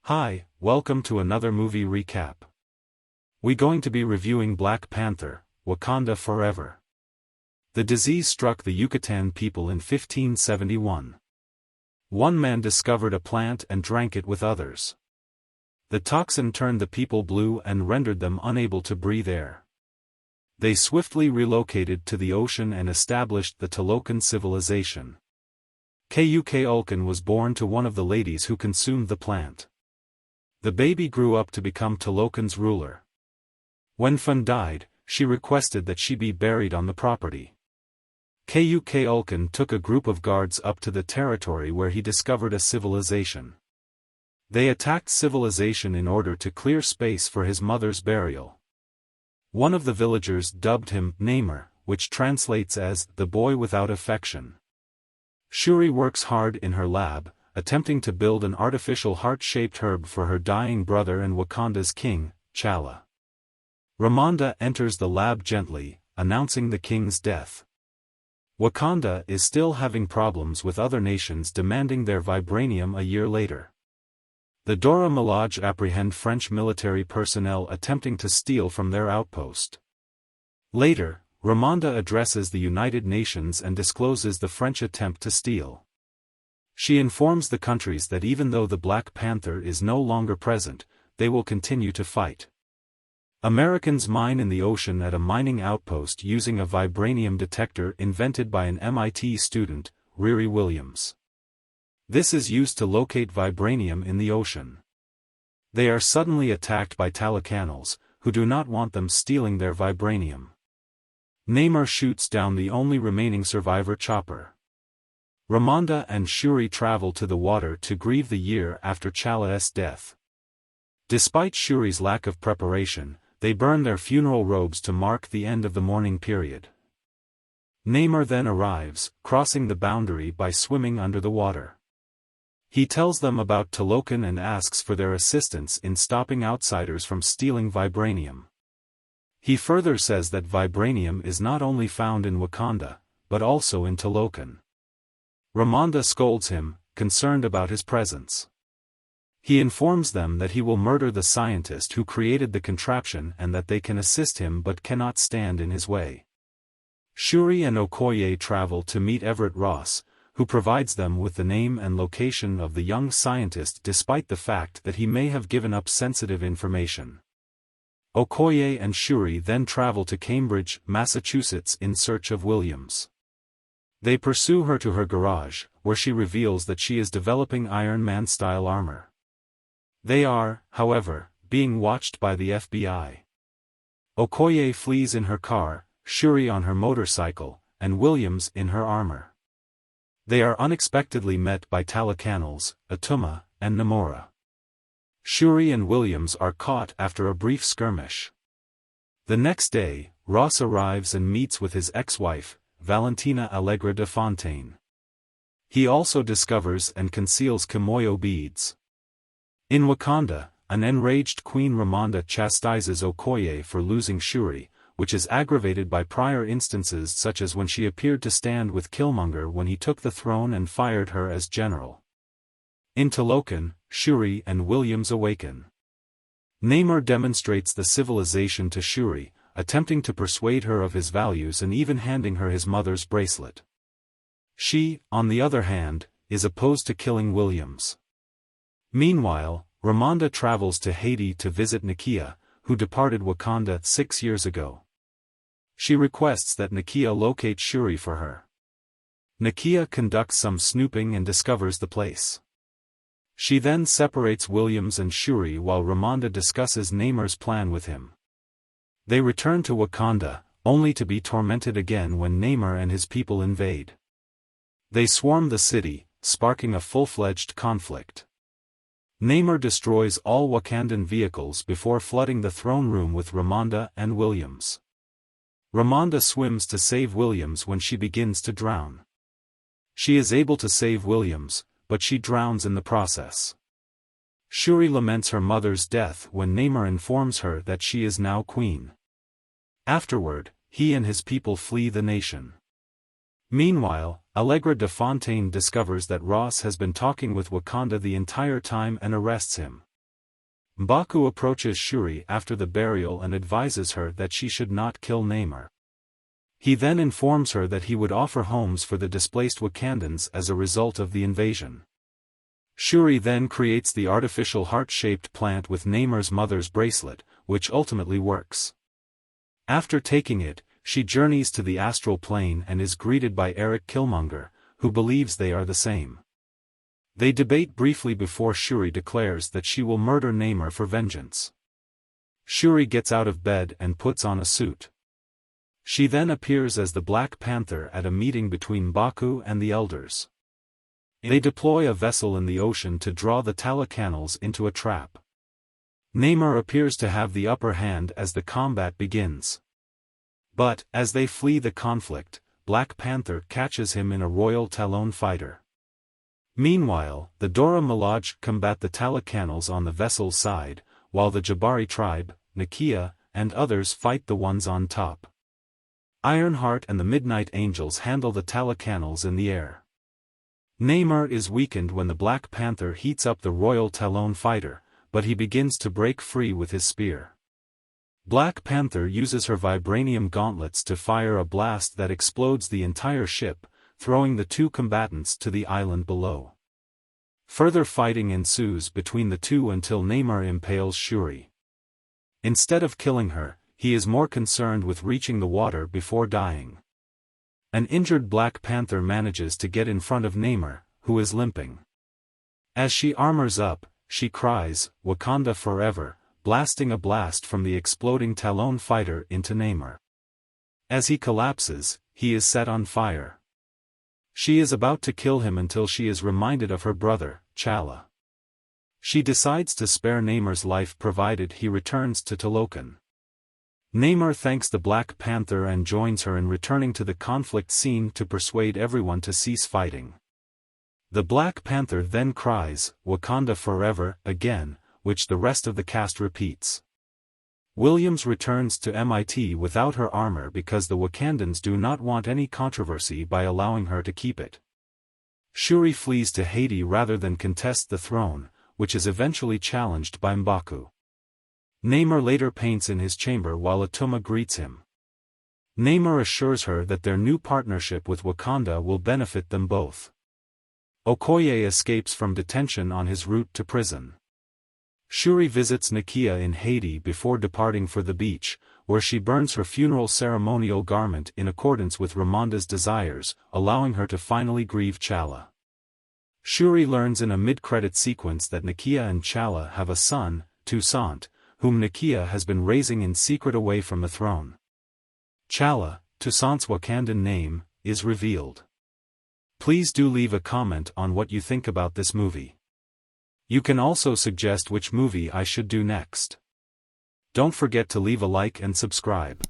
Hi, welcome to another movie recap. We're going to be reviewing Black Panther, Wakanda Forever. The disease struck the Yucatan people in 1571. One man discovered a plant and drank it with others. The toxin turned the people blue and rendered them unable to breathe air. They swiftly relocated to the ocean and established the Talokan civilization. Kukulkan was born to one of the ladies who consumed the plant. The baby grew up to become Talokan's ruler. When Fun died, she requested that she be buried on the property. Kukulkan took a group of guards up to the territory where he discovered a civilization. They attacked civilization in order to clear space for his mother's burial. One of the villagers dubbed him Namor, which translates as the boy without affection. Shuri works hard in her lab, attempting to build an artificial heart-shaped herb for her dying brother and Wakanda's king, T'Challa. Ramonda enters the lab gently, announcing the king's death. Wakanda is still having problems with other nations demanding their vibranium a year later. The Dora Milaje apprehend French military personnel attempting to steal from their outpost. Later, Ramonda addresses the United Nations and discloses the French attempt to steal. She informs the countries that even though the Black Panther is no longer present, they will continue to fight. Americans mine in the ocean at a mining outpost using a vibranium detector invented by an MIT student, Riri Williams. This is used to locate vibranium in the ocean. They are suddenly attacked by Talakanals, who do not want them stealing their vibranium. Namor shoots down the only remaining survivor Chopper. Ramonda and Shuri travel to the water to grieve the year after T'Challa's death. Despite Shuri's lack of preparation, they burn their funeral robes to mark the end of the mourning period. Namor then arrives, crossing the boundary by swimming under the water. He tells them about Talokan and asks for their assistance in stopping outsiders from stealing vibranium. He further says that vibranium is not only found in Wakanda, but also in Talokan. Ramonda scolds him, concerned about his presence. He informs them that he will murder the scientist who created the contraption and that they can assist him but cannot stand in his way. Shuri and Okoye travel to meet Everett Ross, who provides them with the name and location of the young scientist despite the fact that he may have given up sensitive information. Okoye and Shuri then travel to Cambridge, Massachusetts in search of Williams. They pursue her to her garage, where she reveals that she is developing Iron Man-style armor. They are, however, being watched by the FBI. Okoye flees in her car, Shuri on her motorcycle, and Williams in her armor. They are unexpectedly met by Talakanals, Atuma, and Namora. Shuri and Williams are caught after a brief skirmish. The next day, Ross arrives and meets with his ex-wife, Valentina Allegra de Fontaine. He also discovers and conceals Kimoyo beads. In Wakanda, an enraged Queen Ramonda chastises Okoye for losing Shuri, which is aggravated by prior instances such as when she appeared to stand with Killmonger when he took the throne and fired her as general. In Talokan, Shuri and Williams awaken. Namor demonstrates the civilization to Shuri, attempting to persuade her of his values and even handing her his mother's bracelet. She, on the other hand, is opposed to killing Williams. Meanwhile, Ramonda travels to Haiti to visit Nakia, who departed Wakanda 6 years ago. She requests that Nakia locate Shuri for her. Nakia conducts some snooping and discovers the place. She then separates Williams and Shuri while Ramonda discusses Namor's plan with him. They return to Wakanda, only to be tormented again when Namor and his people invade. They swarm the city, sparking a full-fledged conflict. Namor destroys all Wakandan vehicles before flooding the throne room with Ramonda and Williams. Ramonda swims to save Williams when she begins to drown. She is able to save Williams, but she drowns in the process. Shuri laments her mother's death when Namor informs her that she is now queen. Afterward, he and his people flee the nation. Meanwhile, Allegra de Fontaine discovers that Ross has been talking with Wakanda the entire time and arrests him. M'Baku approaches Shuri after the burial and advises her that she should not kill Namor. He then informs her that he would offer homes for the displaced Wakandans as a result of the invasion. Shuri then creates the artificial heart-shaped plant with Namor's mother's bracelet, which ultimately works. After taking it, she journeys to the astral plane and is greeted by Eric Killmonger, who believes they are the same. They debate briefly before Shuri declares that she will murder Namor for vengeance. Shuri gets out of bed and puts on a suit. She then appears as the Black Panther at a meeting between M'Baku and the Elders. They deploy a vessel in the ocean to draw the Talacanals into a trap. Namor appears to have the upper hand as the combat begins. But, as they flee the conflict, Black Panther catches him in a Royal Talon fighter. Meanwhile, the Dora Milaje combat the Talacanals on the vessel's side, while the Jabari tribe, Nakia, and others fight the ones on top. Ironheart and the Midnight Angels handle the Talacanals in the air. Namor is weakened when the Black Panther heats up the Royal Talon fighter, but he begins to break free with his spear. Black Panther uses her vibranium gauntlets to fire a blast that explodes the entire ship, throwing the two combatants to the island below. Further fighting ensues between the two until Namor impales Shuri. Instead of killing her, he is more concerned with reaching the water before dying. An injured Black Panther manages to get in front of Namor, who is limping. As she armors up, she cries, "Wakanda Forever," blasting a blast from the exploding Talon fighter into Namor. As he collapses, he is set on fire. She is about to kill him until she is reminded of her brother, T'Challa. She decides to spare Namor's life provided he returns to Talokan. Namor thanks the Black Panther and joins her in returning to the conflict scene to persuade everyone to cease fighting. The Black Panther then cries, "Wakanda Forever," again, which the rest of the cast repeats. Williams returns to MIT without her armor because the Wakandans do not want any controversy by allowing her to keep it. Shuri flees to Haiti rather than contest the throne, which is eventually challenged by M'Baku. Namor later paints in his chamber while Atuma greets him. Namor assures her that their new partnership with Wakanda will benefit them both. Okoye escapes from detention on his route to prison. Shuri visits Nakia in Haiti before departing for the beach, where she burns her funeral ceremonial garment in accordance with Ramonda's desires, allowing her to finally grieve T'Challa. Shuri learns in a mid-credit sequence that Nakia and T'Challa have a son, Toussaint, whom Nakia has been raising in secret away from the throne. T'Challa, Toussaint's Wakandan name, is revealed. Please do leave a comment on what you think about this movie. You can also suggest which movie I should do next. Don't forget to leave a like and subscribe.